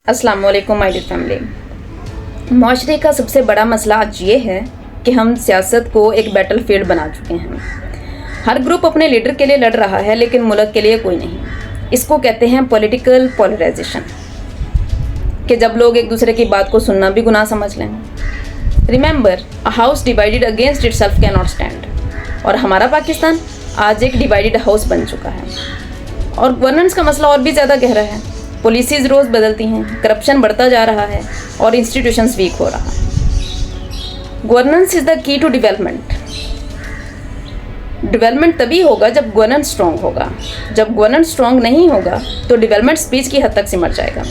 अस्सलाम वालेकुम my dear family. माशरे का सबसे बड़ा मसला आज ये है कि हम सियासत को एक बैटल फील्ड बना चुके हैं। हर ग्रुप अपने लीडर के लिए लड़ रहा है लेकिन मुल्क के लिए कोई नहीं। इसको कहते हैं पॉलिटिकल पोलराइजेशन, कि जब लोग एक दूसरे की बात को सुनना भी गुनाह समझ लें। Remember, a house divided against itself can not stand. और हमारा पाकिस्तान आज एक डिवाइडेड हाउस बन चुका है और गवर्नेंस का मसला और भी ज़्यादा गहरा है। पॉलिसीज़ रोज़ बदलती हैं, करप्शन बढ़ता जा रहा है और इंस्टीट्यूशंस वीक हो रहा है। Governance is the key to development. Development तभी होगा जब गवर्नेंस स्ट्रॉन्ग होगा। जब गवर्नेंस स्ट्रॉन्ग नहीं होगा तो डेवलपमेंट स्पीच की हद तक सिमट जाएगा।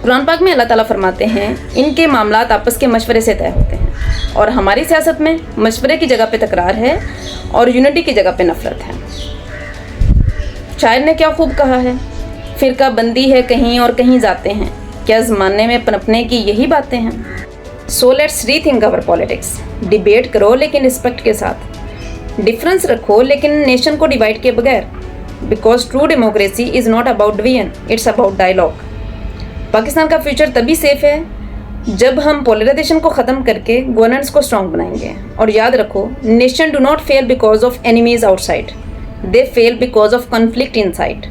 कुरान पाक में अल्लाह ताला फरमाते हैं, इनके मामलात आपस के मशवरे से तय होते हैं। और हमारी सियासत में मशवरे की जगह पे तकरार है और यूनिटी की जगह पे नफरत है। शायर ने क्या खूब कहा है, फिरका बंदी है कहीं और कहीं जाते हैं, क्या ज़माने में पनपने की यही बातें हैं। So let's rethink our politics. Debate करो लेकिन रिस्पेक्ट के साथ, डिफरेंस रखो लेकिन नेशन को डिवाइड के बगैर। Because true democracy is not about division, it's about dialogue. Pakistan का फ्यूचर तभी सेफ है जब हम पोलराइजेशन को ख़त्म करके गवर्नेंस को स्ट्रॉन्ग बनाएंगे। और याद रखो, nation do not fail because of enemies outside, they fail because of conflict inside.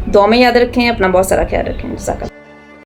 दुआ में याद रखें, अपना बहुत सारा ख्याल रखें। जज़ाकल्लाह।